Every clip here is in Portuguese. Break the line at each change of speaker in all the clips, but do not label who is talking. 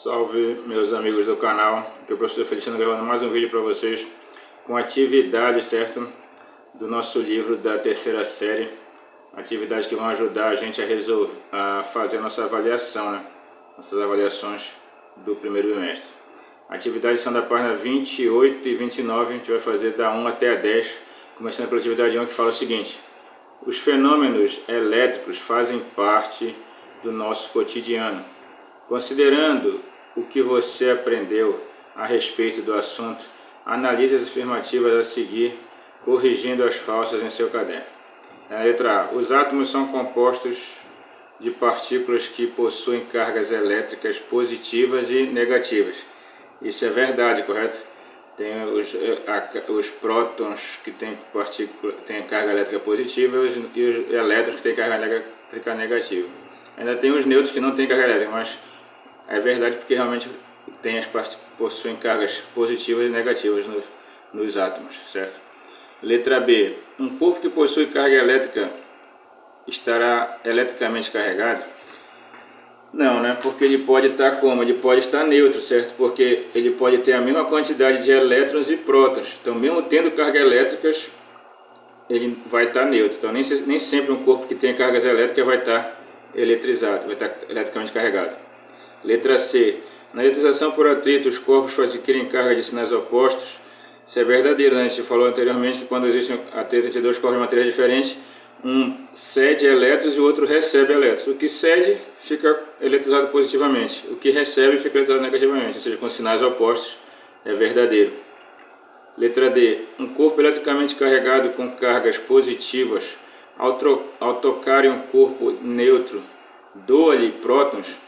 Salve meus amigos do canal, aqui é o professor Feliciano gravando mais um vídeo para vocês com atividades, certo? Do nosso livro da terceira série, atividades que vão ajudar a gente a fazer a nossa avaliação, né? Nossas avaliações do primeiro bimestre. Atividades são da página 28 e 29, a gente vai fazer da 1 até a 10, começando pela atividade 1 que fala o seguinte: os fenômenos elétricos fazem parte do nosso cotidiano. Considerando o que você aprendeu a respeito do assunto, analise as afirmativas a seguir, corrigindo as falsas em seu caderno. A letra A. Os átomos são compostos de partículas que possuem cargas elétricas positivas e negativas. Isso é verdade, correto? Tem os prótons que têm carga elétrica positiva e os elétrons que têm carga elétrica negativa. Ainda tem os nêutrons que não têm carga elétrica, mas é verdade porque realmente possuem cargas positivas e negativas nos átomos, certo? Letra B. Um corpo que possui carga elétrica estará eletricamente carregado? Não, né? Porque ele pode estar como? Ele pode estar neutro, certo? Porque ele pode ter a mesma quantidade de elétrons e prótons. Então, mesmo tendo cargas elétricas, ele vai estar neutro. Então, nem sempre um corpo que tem cargas elétricas vai estar eletrizado, vai estar eletricamente carregado. Letra C. Na eletrização por atrito, os corpos adquirem carga de sinais opostos. Isso é verdadeiro, né? A gente falou anteriormente que quando existe atrito entre dois corpos de matéria diferente, um cede elétrons e o outro recebe elétrons. O que cede fica eletrizado positivamente, o que recebe fica eletrizado negativamente, ou seja, com sinais opostos, é verdadeiro. Letra D. Um corpo eletricamente carregado com cargas positivas, ao tocar em um corpo neutro, doa-lhe prótons?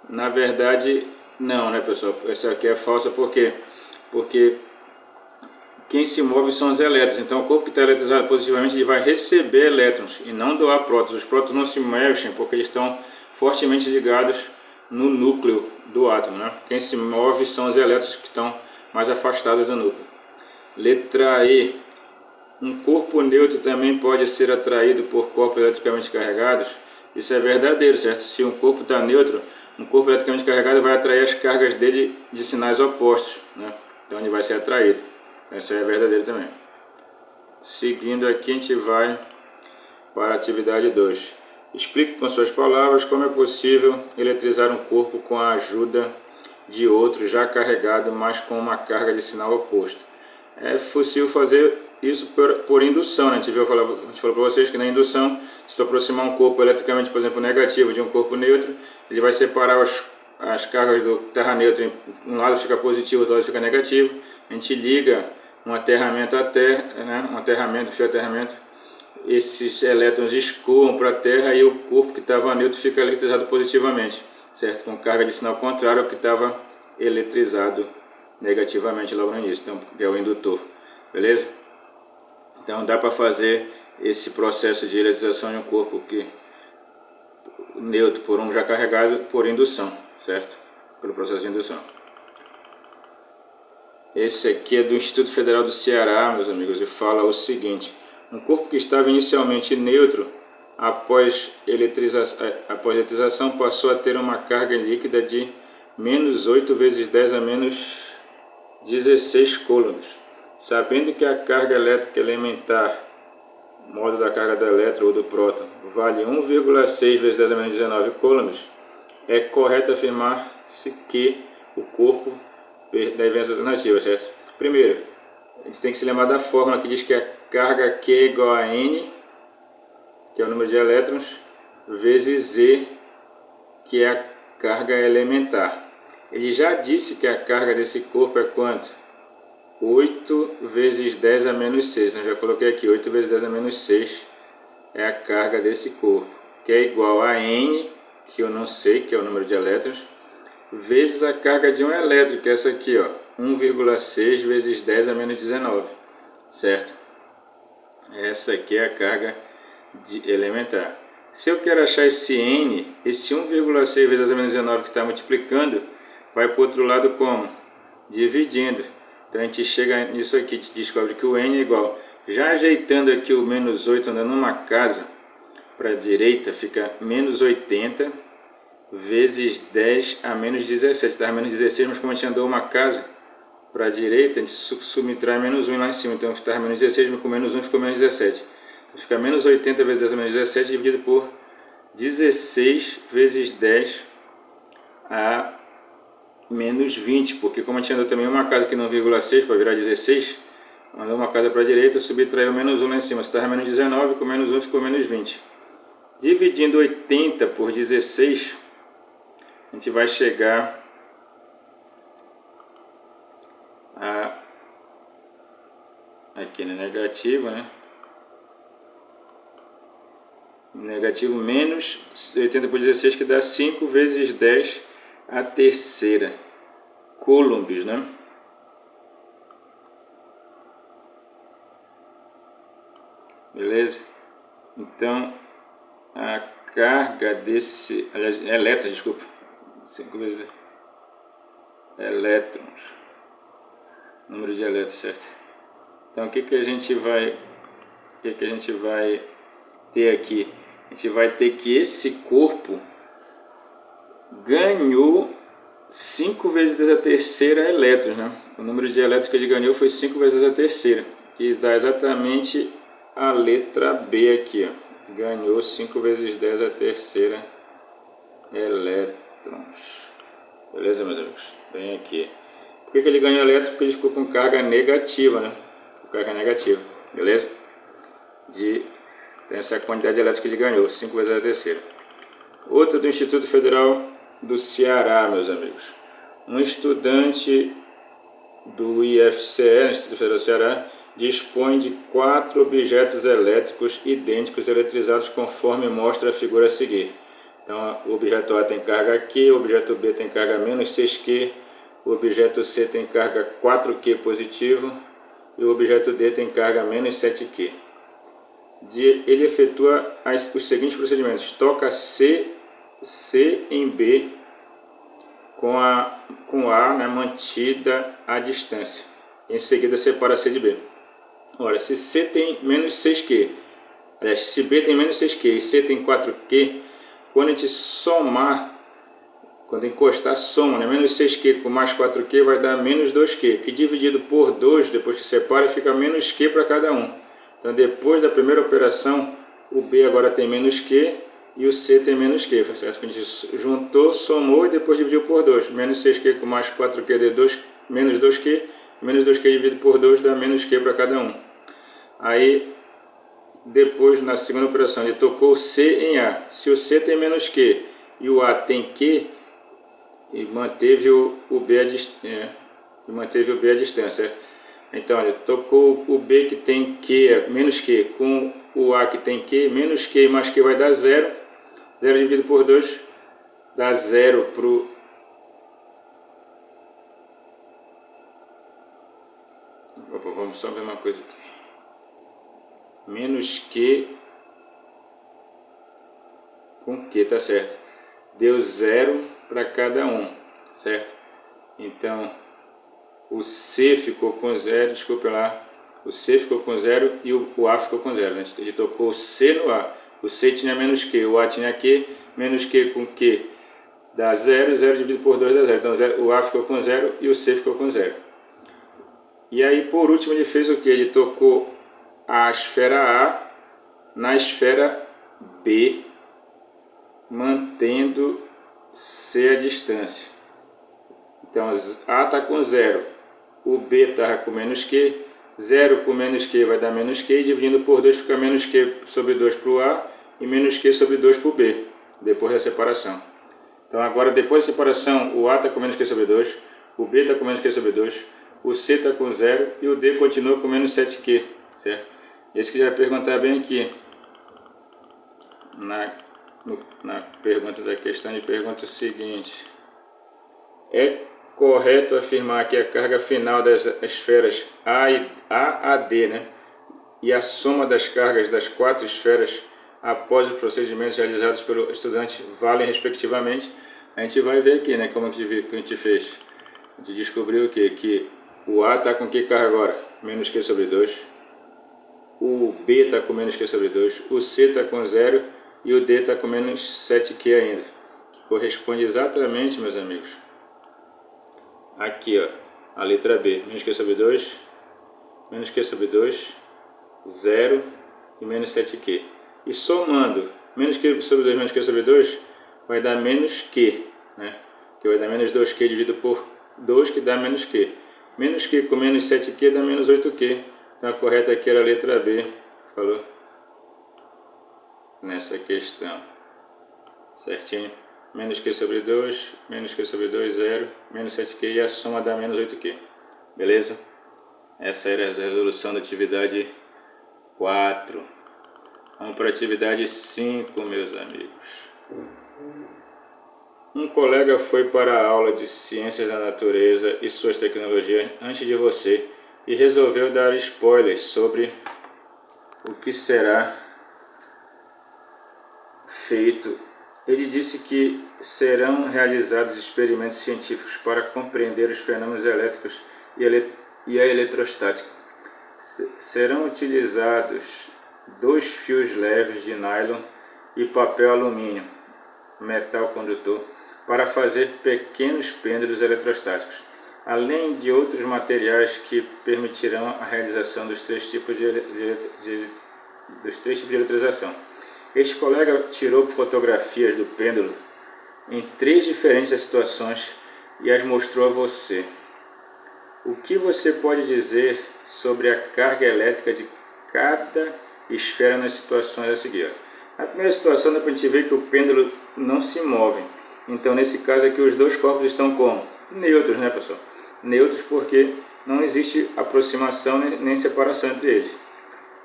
Na verdade, não, né, pessoal? Essa aqui é falsa, por quê? Porque quem se move são os elétrons. Então, o corpo que está eletrizado positivamente ele vai receber elétrons e não doar prótons. Os prótons não se mexem porque eles estão fortemente ligados no núcleo do átomo, né? Quem se move são os elétrons que estão mais afastados do núcleo. Letra E. Um corpo neutro também pode ser atraído por corpos eletricamente carregados? Isso é verdadeiro, certo? Se um corpo está neutro, um corpo eletricamente carregado vai atrair as cargas dele de sinais opostos, né? Então ele vai ser atraído. Essa é verdadeira também. Seguindo aqui, a gente vai para a atividade 2. Explique com suas palavras como é possível eletrizar um corpo com a ajuda de outro já carregado, mas com uma carga de sinal oposto. É possível fazer isso por indução, né? A gente falou para vocês que na indução, se tu aproximar um corpo eletricamente, por exemplo, negativo de um corpo neutro, ele vai separar as cargas do terra neutra. Um lado fica positivo, outro lado fica negativo. A gente liga um aterramento à terra, né? Fio aterramento. Esses elétrons escoam para a terra e o corpo que estava neutro fica eletrizado positivamente, certo? Com carga de sinal contrário ao que estava eletrizado negativamente logo no início, então, que é o indutor, beleza? Então dá para fazer esse processo de eletrização de um corpo neutro por um já carregado por indução, certo? Pelo processo de indução. Esse aqui é do Instituto Federal do Ceará, meus amigos, e fala o seguinte: um corpo que estava inicialmente neutro, após eletrização, passou a ter uma carga líquida de menos 8 vezes 10 a menos 16 coulombs. Sabendo que a carga elétrica elementar, modo da carga do elétron ou do próton, vale 1,6 vezes 10 a menos 19 coulombs, é correto afirmar-se que o corpo deve ser alternativa, certo? Primeiro, a gente tem que se lembrar da fórmula que diz que a carga Q é igual a N, que é o número de elétrons, vezes Z, que é a carga elementar. Ele já disse que a carga desse corpo é quanto? 8 vezes 10 a menos 6. Eu já coloquei aqui, 8 vezes 10 a menos 6 é a carga desse corpo, que é igual a N, que eu não sei, que é o número de elétrons, vezes a carga de um elétron, que é essa aqui, ó, 1,6 vezes 10 a menos 19, certo? Essa aqui é a carga elementar. Se eu quero achar esse N, esse 1,6 vezes 10 a menos 19 que está multiplicando, vai para o outro lado como? Dividindo. Então a gente chega nisso aqui, a gente descobre que o N é igual. Já ajeitando aqui o menos 8 andando numa casa para a direita, fica menos 80 vezes 10 a menos 17. Estava menos 16, mas como a gente andou uma casa para a direita, a gente subtrai menos 1 lá em cima. Então estava menos 16, mas com menos 1 ficou menos 17. Então, fica menos 80 vezes 10 a menos 17 dividido por 16 vezes 10 a menos 20. Porque como a gente andou também uma casa aqui no 1,6 para virar 16, andou uma casa para a direita, subtraiu menos 1 lá em cima. Se estava menos 19, com menos 1 ficou menos 20. Dividindo 80 por 16, a gente vai chegar a aqui no negativo, né? Negativo menos 80 por 16, que dá 5 vezes 10 a terceira coulombs, né? Beleza? Então, a carga desse, aliás, elétrons, desculpa, 5 vezes elétrons, número de elétrons, certo? Então, o que a gente vai ter aqui? A gente vai ter que esse corpo ganhou 5 vezes 10 a terceira elétrons, né? O número de elétrons que ele ganhou foi 5 vezes 10 a terceira, que dá exatamente a letra B aqui, ó. Ganhou 5 vezes 10 a terceira elétrons. Beleza, meus amigos? Bem aqui. Por que ele ganhou elétrons? Porque ele ficou com carga negativa, né? Com carga negativa, beleza? Tem essa quantidade de elétrons que ele ganhou, 5 vezes a terceira. Outra do Instituto Federal do Ceará, meus amigos. Um estudante do IFCE, Instituto Federal do Ceará, dispõe de 4 objetos elétricos idênticos eletrizados conforme mostra a figura a seguir. Então, o objeto A tem carga Q, o objeto B tem carga menos 6Q, o objeto C tem carga 4Q positivo e o objeto D tem carga menos 7Q. Ele efetua os seguintes procedimentos: toca C em B com A, né, mantida a distância. Em seguida separa C de B. Ora, se C tem menos 6Q, aliás, se B tem menos 6Q e C tem 4Q, quando a gente somar, quando encostar, soma, né, menos 6Q com mais 4Q vai dar menos 2Q, que dividido por 2, depois que separa, fica menos Q para cada um. Então, depois da primeira operação, o B agora tem menos Q e o C tem menos Q, certo? A gente juntou, somou e depois dividiu por 2. Menos 6Q com mais 4Q dá menos 2Q. Menos 2Q dividido por 2 dá menos Q para cada um. Aí, depois, na segunda operação, ele tocou C em A. Se o C tem menos Q e o A tem Q, e manteve o B a distância, certo? Então, ele tocou o B que tem Q, menos Q, com o A que tem Q, menos Q mais Q vai dar 0. 0 dividido por 2 dá 0 para o... Opa, vamos só ver uma coisa aqui. Menos Q com Q, tá certo. Deu 0 para cada um, certo? Então, o C ficou com 0, desculpa lá. O C ficou com 0 e o A ficou com 0. Ele tocou o C no A. O C tinha menos Q, o A tinha Q, menos Q com Q dá 0, 0 dividido por 2 dá 0. Então, o A ficou com 0 e o C ficou com 0. E aí, por último, ele fez o que? Ele tocou a esfera A na esfera B, mantendo C a distância. Então, A está com 0, o B está com menos Q, 0 com menos Q vai dar menos Q, e dividindo por 2 fica menos Q sobre 2 para o A e menos Q sobre 2 para o B, depois da separação. Então, agora, depois da separação, o A está com menos Q sobre 2, o B está com menos Q sobre 2, o C está com 0 e o D continua com menos 7Q, certo? Esse que já vai perguntar bem aqui, na pergunta da questão, ele pergunta o seguinte: é correto afirmar que a carga final das esferas A a D, né, e a soma das cargas das 4 esferas após os procedimentos realizados pelo estudante valem respectivamente? A gente vai ver aqui, né, como que a gente fez. A gente descobriu o quê? Que o A está com que carga agora? Menos Q sobre 2. O B está com menos Q sobre 2. O C está com 0 e o D está com menos 7Q ainda. corresponde exatamente, meus amigos, aqui, ó, a letra B, menos Q sobre 2, menos Q sobre 2, 0 e menos 7Q. E somando menos Q sobre 2 menos Q sobre 2, vai dar menos Q, né? Que vai dar menos 2Q dividido por 2, que dá menos Q. Menos Q com menos 7Q dá menos 8Q. Então a correta aqui era a letra B, falou? Nessa questão. Certinho? Menos Q sobre 2, menos Q sobre 2, 0, menos 7Q e a soma dá menos 8Q. Beleza? Essa era a resolução da atividade 4. Vamos para a atividade 5, meus amigos. Um colega foi para a aula de Ciências da Natureza e suas tecnologias antes de você e resolveu dar spoilers sobre o que será feito. Ele disse que serão realizados experimentos científicos para compreender os fenômenos elétricos e a eletrostática. Serão utilizados 2 fios leves de nylon e papel alumínio, metal condutor, para fazer pequenos pêndulos eletrostáticos, além de outros materiais que permitirão a realização dos 3 tipos de eletrização. Este colega tirou fotografias do pêndulo em 3 diferentes situações e as mostrou a você. O que você pode dizer sobre a carga elétrica de cada esfera nas situações a seguir? Na primeira situação, dá para a gente ver que o pêndulo não se move. Então, nesse caso aqui, os 2 corpos estão como? Neutros, né, pessoal? Neutros porque não existe aproximação nem separação entre eles.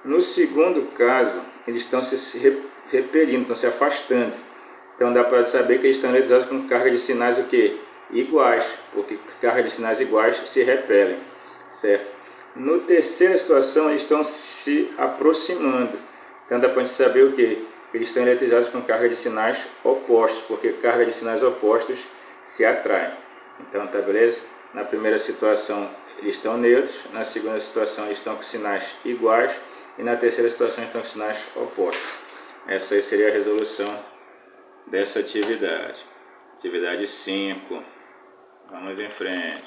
No segundo caso, eles estão se repelindo, estão se afastando. Então, dá para saber que eles estão eletrizados com carga de sinais o quê? Iguais, porque carga de sinais iguais se repelem, certo? No terceira situação, eles estão se aproximando. Então, dá para a gente saber o quê? Eles estão eletrizados com carga de sinais opostos, porque carga de sinais opostos se atraem. Então, tá beleza? Na primeira situação, eles estão neutros. Na segunda situação, eles estão com sinais iguais. E na terceira situação, estão com sinais opostos. Essa aí seria a resolução dessa atividade. Atividade 5. Vamos em frente.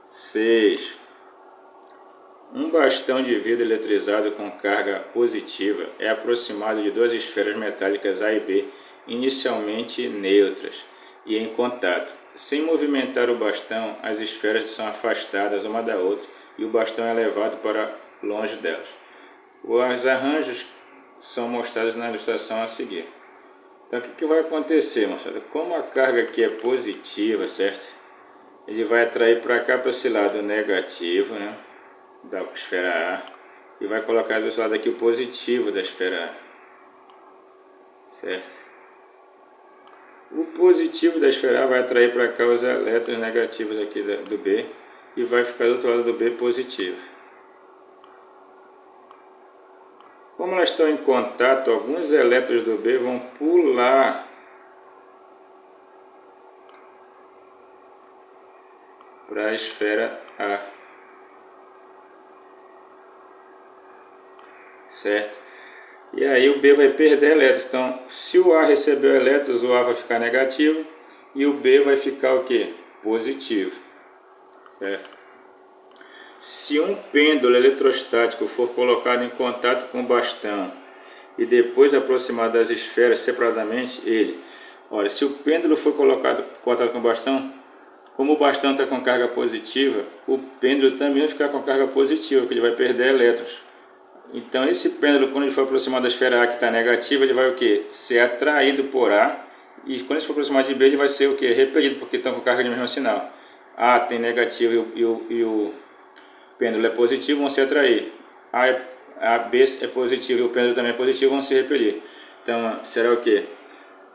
6. Um bastão de vidro eletrizado com carga positiva é aproximado de 2 esferas metálicas A e B, inicialmente neutras e em contato. Sem movimentar o bastão, as esferas são afastadas uma da outra e o bastão é levado para longe delas. Os arranjos são mostrados na ilustração a seguir. Então, o que vai acontecer, moçada? Como a carga aqui é positiva, certo? Ele vai atrair para cá, para esse lado negativo, né, da esfera A, e vai colocar desse lado aqui o positivo da esfera A, certo? O positivo da esfera A vai atrair para cá os elétrons negativos aqui do B e vai ficar do outro lado do B positivo. Como elas estão em contato, alguns elétrons do B vão pular para a esfera A, certo? E aí o B vai perder elétrons. Então, se o A recebeu elétrons, o A vai ficar negativo e o B vai ficar o quê? Positivo, certo? Se um pêndulo eletrostático for colocado em contato com o bastão e depois aproximado das esferas separadamente, olha, se o pêndulo for colocado em contato com o bastão, como o bastão está com carga positiva, o pêndulo também vai ficar com carga positiva, porque ele vai perder elétrons. Então esse pêndulo, quando ele for aproximado da esfera A que está negativa, ele vai o quê? Ser atraído por A, e quando ele for aproximado de B, ele vai ser o quê? Repelido, porque estão com carga de mesmo sinal. A tem negativo e o pêndulo é positivo, vão se atrair. A B é positivo e o pêndulo também é positivo, vão se repelir. Então será o quê?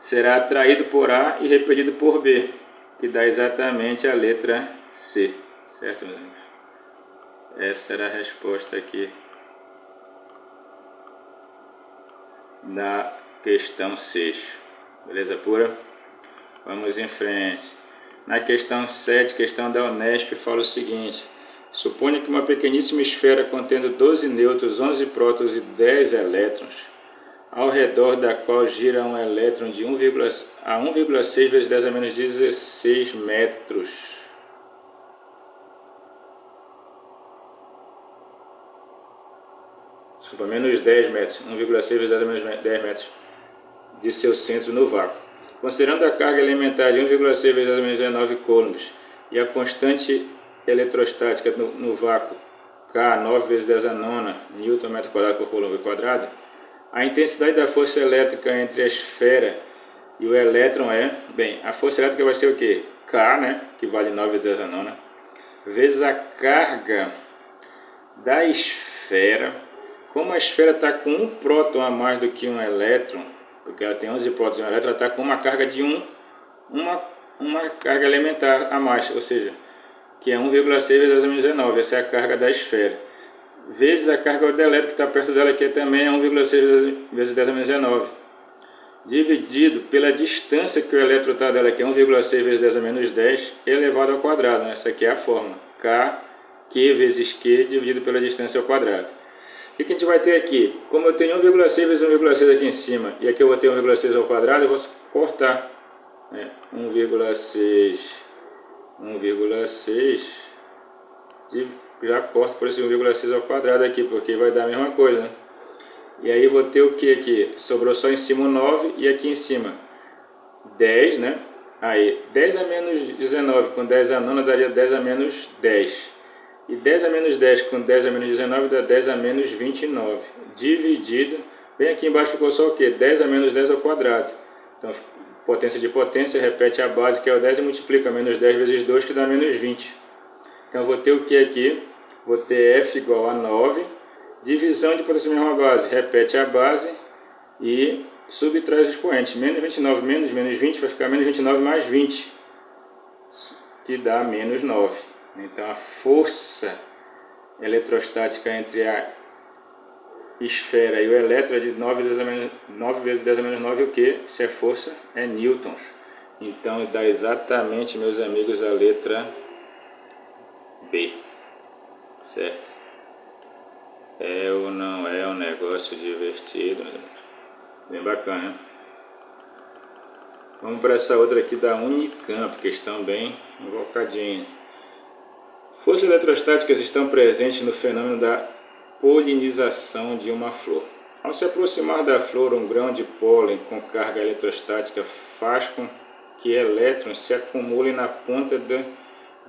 Será atraído por A e repelido por B, que dá exatamente a letra C, certo, meus amigos? Essa era a resposta aqui da questão 6. Beleza pura? Vamos em frente. Na questão 7, questão da Unesp, fala o seguinte: suponha que uma pequeníssima esfera contendo 12 nêutrons, 11 prótons e 10 elétrons ao redor da qual gira um elétron de 1,6 vezes 10 a menos 16 metros. Desculpa, menos 10 metros, 1,6 vezes 10 a menos 10 metros de seu centro no vácuo. Considerando a carga elementar de 1,6 vezes 10 a menos 19 coulombs e a constante eletrostática no vácuo K, 9 vezes 10 a nona Newton metro quadrado por coulomb quadrado, a intensidade da força elétrica entre a esfera e o elétron bem, a força elétrica vai ser o quê? K, né, que vale 9 vezes 10 a nona, vezes a carga da esfera. Como a esfera está com um próton a mais do que um elétron, porque ela tem 11 prótons e um elétron, ela está com uma carga de uma carga elementar a mais, ou seja, que é 1,6 vezes 10 a menos 19, essa é a carga da esfera. Vezes a carga do elétron que está perto dela, que também é 1,6 vezes 10 a menos 19. Dividido pela distância que o elétron está dela, que é 1,6 vezes 10 a menos 10, elevado ao quadrado. Essa aqui é a fórmula. K, Q vezes Q, dividido pela distância ao quadrado. O que a gente vai ter aqui? Como eu tenho 1,6 vezes 1,6 aqui em cima, e aqui eu vou ter 1,6 ao quadrado, eu vou cortar. 1,6 já corto por esse 1,6 ao quadrado aqui, porque vai dar a mesma coisa, né? E aí vou ter o que aqui? Sobrou só em cima o 9 e aqui em cima 10, né? Aí 10 a menos 19 com 10 a nona daria 10 a menos 10. E 10 a menos 10 com 10 a menos 19 dá 10 a menos 29. Dividido, bem aqui embaixo ficou só o que? 10 a menos 10 ao quadrado. Então, potência de potência, repete a base que é o 10 e multiplica menos 10 vezes 2 que dá menos 20. Então vou ter o que aqui? Vou ter F igual a 9, divisão de potência mesma base, repete a base e subtrai os expoentes. Menos 29 menos 20 vai ficar menos 29 mais 20, que dá menos 9. Então a força eletrostática entre a esfera e o elétron é de 9 vezes 10 a menos 9, o que? Se é força, é newtons. Então dá exatamente, meus amigos, a letra B, certo? É ou não é um negócio divertido, né? Bem bacana, né? Vamos para essa outra aqui da Unicamp, questão bem invocadinha. Forças eletrostáticas estão presentes no fenômeno da polinização de uma flor. Ao se aproximar da flor, um grão de pólen com carga eletrostática faz com que elétrons se acumulem na ponta do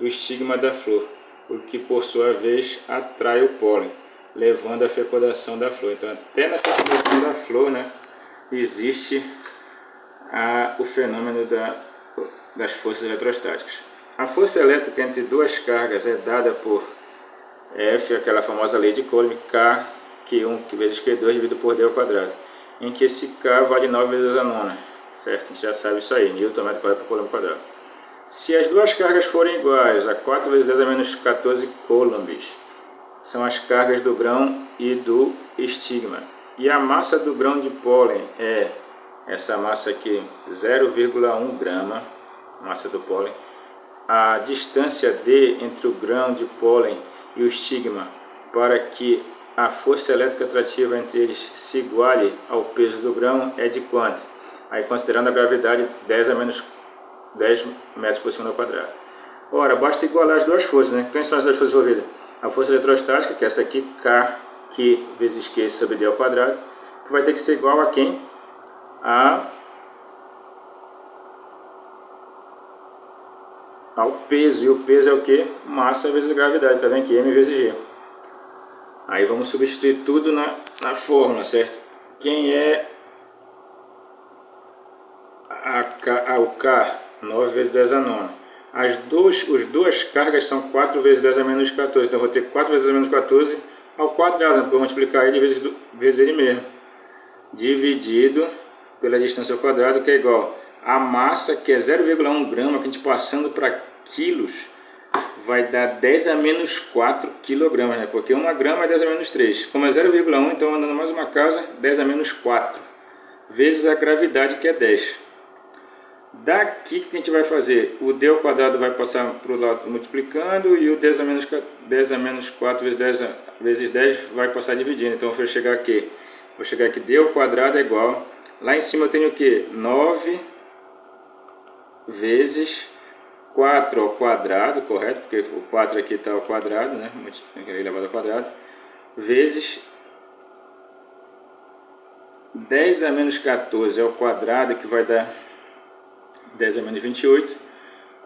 estigma da flor, o que por sua vez atrai o pólen, levando à fecundação da flor. Então, até na fecundação da flor, né, existe o fenômeno das forças eletrostáticas. A força elétrica entre duas cargas é dada por F, aquela famosa lei de Coulomb, K, Q1 vezes Q2 dividido por D ao quadrado, em que esse K vale 9 vezes a nona, certo? A gente já sabe isso aí, Newton metro quadrado por Coulomb quadrado. Se as duas cargas forem iguais a 4 vezes 10 a menos 14 coulombs, são as cargas do grão e do estigma. E a massa do grão de pólen é essa massa aqui, 0,1 grama, massa do pólen. A distância D entre o grão de pólen e o estigma para que a força elétrica atrativa entre eles se iguale ao peso do grão é de quanto? Aí considerando a gravidade 10 a menos 10 metros por segundo ao quadrado. Ora, basta igualar as duas forças, né? Quais são as duas forças envolvidas? A força eletrostática, que é essa aqui, K, Q vezes Q sobre D ao quadrado, que vai ter que ser igual a quem? Ao peso. E o peso é o que? Massa vezes gravidade, tá vendo aqui? M vezes G. Aí vamos substituir tudo na fórmula, certo? Quem é o K? 9 vezes 10 a nona. As duas cargas são 4 vezes 10 a menos 14. Então eu vou ter 4 vezes 10 a menos 14 ao quadrado, né? Porque eu vou multiplicar ele vezes ele mesmo. Dividido pela distância ao quadrado, que é igual a massa, que é 0,1 grama, que a gente passando para quilos, vai dar 10 a menos 4 quilogramas, né? Porque 1 grama é 10 a menos 3. Como é 0,1, então andando mais uma casa, 10 a menos 4. Vezes a gravidade, que é 10. Daqui, o que a gente vai fazer? O D ao quadrado vai passar para o lado multiplicando, e o 10 a menos 4 vezes 10 vai passar dividindo. Então eu vou chegar aqui. Vou chegar aqui, d ao quadrado é igual, lá em cima eu tenho o que? 9 vezes 4 ao quadrado, correto? Porque o 4 aqui está ao quadrado, né? Elevado ao quadrado, vezes 10 a menos 14 ao quadrado, que vai dar 10 a menos 28.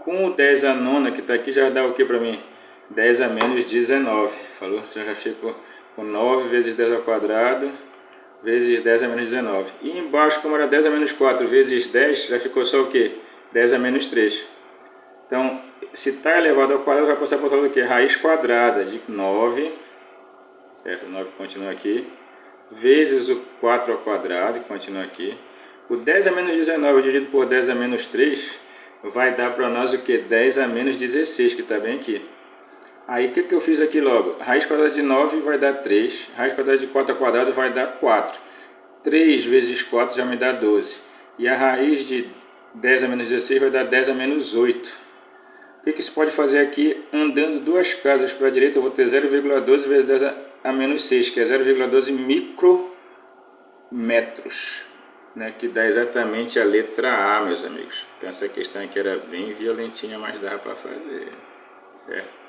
Com o 10 a nona, que está aqui, já dá o que para mim? 10 a menos 19. Falou? Você já ficou com 9 vezes 10 ao quadrado, vezes 10 a menos 19. E embaixo, como era 10 a menos 4 vezes 10, já ficou só o que? 10 a menos 3. Então, se está elevado ao quadrado, vai passar por outro lado do que? Raiz quadrada de 9, certo? 9 continua aqui, vezes o 4 ao quadrado, que continua aqui. O 10 a menos 19 dividido por 10 a menos 3 vai dar para nós o que? 10 a menos 16, que está bem aqui. Aí o que eu fiz aqui logo? Raiz quadrada de 9 vai dar 3, raiz quadrada de 4 ao quadrado vai dar 4. 3 vezes 4 já me dá 12. E a raiz de 10 a menos 16 vai dar 10 a menos 8. O que se pode fazer aqui? Andando duas casas para a direita, eu vou ter 0,12 vezes 10 a menos 6, que é 0,12 micrometros, né? Que dá exatamente a letra A, meus amigos. Então essa questão aqui era bem violentinha, mas dava para fazer, certo?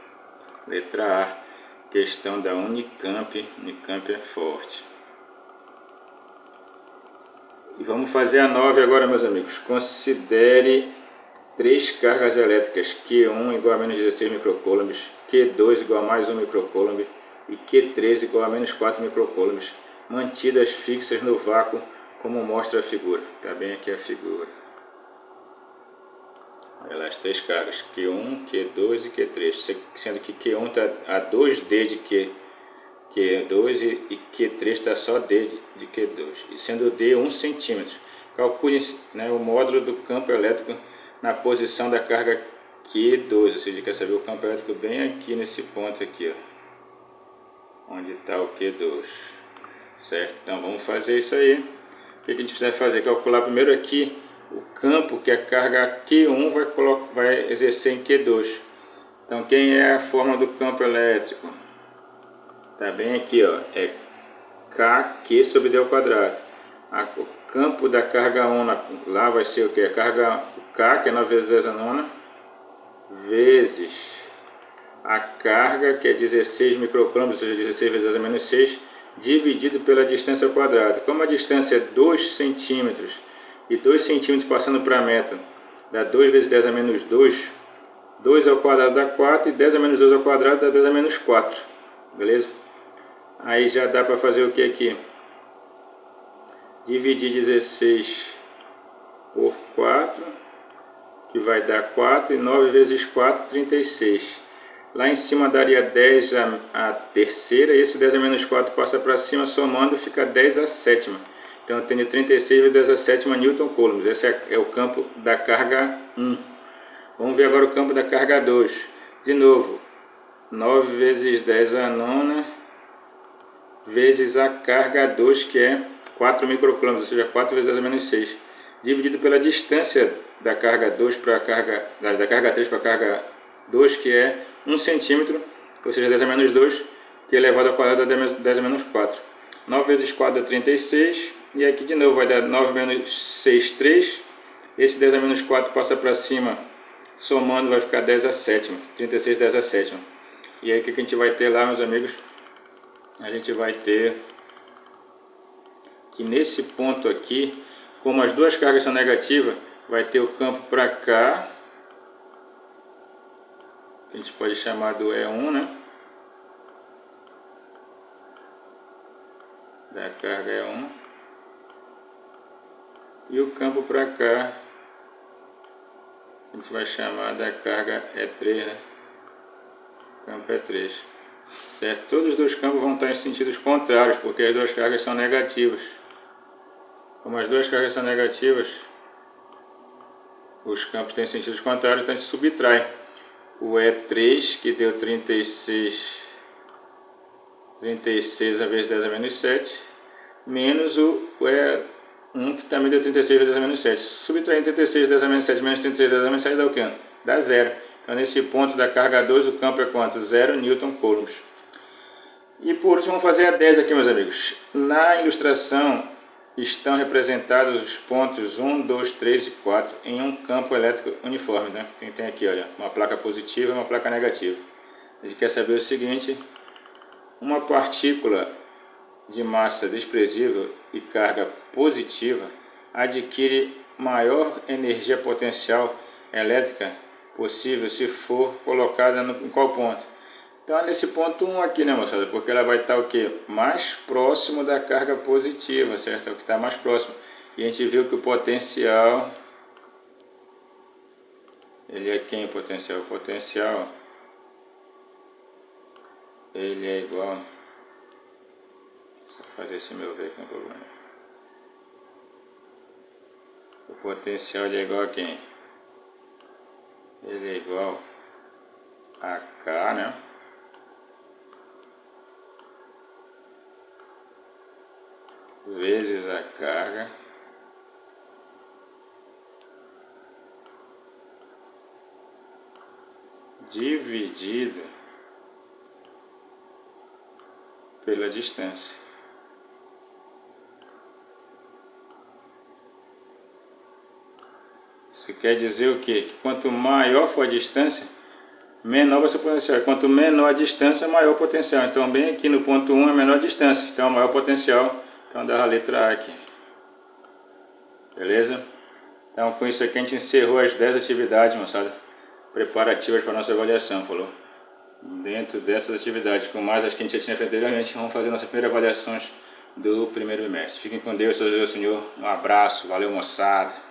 Letra A, questão da Unicamp. Unicamp é forte. E vamos fazer a 9 agora, meus amigos. Considere 3 cargas elétricas, Q1 igual a menos 16 microcoulombs, Q2 igual a mais 1 microcoulomb e Q3 igual a menos 4 microcoulombs, mantidas fixas no vácuo, como mostra a figura. Está bem aqui a figura. Olha lá as 3 cargas, Q1, Q2 e Q3, sendo que Q1 está a 2D de Q2 e Q3 está só D de Q2, e sendo D 1 centímetro. Calcule, né, o módulo do campo elétrico na posição da carga Q2, ou seja, quer saber o campo elétrico bem aqui nesse ponto aqui, ó, onde está o Q2, certo? Então vamos fazer isso aí. O que a gente precisa fazer? Calcular primeiro aqui o campo que a carga Q1 vai exercer em Q2. Então quem é a fórmula do campo elétrico? Tá bem aqui, ó, é KQ sobre D ao quadrado. O campo da carga 1 lá vai ser o que? A carga K, que é 9 vezes 10 a nona, vezes a carga, que é 16 microcoulombs, ou seja, 16 vezes 10 a menos 6, dividido pela distância ao quadrado. Como a distância é 2 centímetros, e 2 centímetros passando para a meta, dá 2 vezes 10 a menos 2, 2 ao quadrado dá 4, e 10 a menos 2 ao quadrado dá 10 a menos 4, beleza? Aí já dá para fazer o que aqui? Dividir 16 por 4, que vai dar 4, e 9 vezes 4, 36. Lá em cima daria 10 a terceira, e esse 10 a menos 4 passa para cima, somando fica 10 a sétima. Então eu tenho 36 vezes 10 a sétima Newton Coulombs. Esse é o campo da carga 1. Vamos ver agora o campo da carga 2. De novo, 9 vezes 10 a nona, vezes a carga 2, que é 4 microcoulombs, ou seja, 4 vezes 10 a menos 6, dividido pela distância da carga 2 para a carga, da carga 3 para a carga 2, que é 1 centímetro, ou seja, 10 a menos 2, que é elevado ao quadrado a 10 a menos 4. 9 vezes 4 dá 36, e aqui de novo vai dar 9 menos 6, 3. Esse 10 a menos 4 passa para cima, somando vai ficar 10 a sétima, 36, 10 a sétima. E aí o que a gente vai ter lá, meus amigos? A gente vai ter que nesse ponto aqui, como as duas cargas são negativas, vai ter o campo para cá, que a gente pode chamar do E1, né? Da carga E1. E o campo para cá, a gente vai chamar da carga E3, né? Campo E3. Certo? Todos os dois campos vão estar em sentidos contrários, porque as duas cargas são negativas. Como as duas cargas são negativas, os campos têm sentidos contrários, então a gente subtrai o E3, que deu 36 vezes 10 a menos 7, menos o E1, que também deu 36 vezes 10 a menos 7. Subtraindo 36 vezes 10 a menos 7 menos 36 vezes 10 a menos 7 dá o quê? Dá 0. Então nesse ponto da carga 2 o campo é quanto? 0 Newton Coulombs. E por último, vamos fazer a 10 aqui, meus amigos. Na ilustração estão representados os pontos 1, 2, 3 e 4 em um campo elétrico uniforme, né? Quem tem aqui, olha, uma placa positiva e uma placa negativa. A gente quer saber o seguinte: uma partícula de massa desprezível e carga positiva adquire maior energia potencial elétrica possível se for colocada em qual ponto? Então é nesse ponto 1 aqui, né, moçada? Porque ela vai estar o quê? Mais próximo da carga positiva, certo? É o que está mais próximo. E a gente viu que o potencial... Ele é quem, o potencial? O potencial... Ele é igual... Deixa eu fazer esse meu ver aqui, não tem problema. O potencial ele é igual a quem? Ele é igual a K, né? Vezes a carga dividido pela distância. Isso quer dizer o quê? Que quanto maior for a distância, menor vai ser o potencial. Quanto menor a distância, maior o potencial. Então bem aqui no ponto 1 é a menor distância, então é o maior potencial. Então dá a letra A aqui. Beleza? Então com isso aqui a gente encerrou as 10 atividades, moçada, preparativas para a nossa avaliação, falou? Dentro dessas atividades, com mais as que a gente já tinha feito anteriormente, vamos fazer nossas primeiras avaliações do primeiro bimestre. Fiquem com Deus, Senhor. Um abraço, valeu, moçada.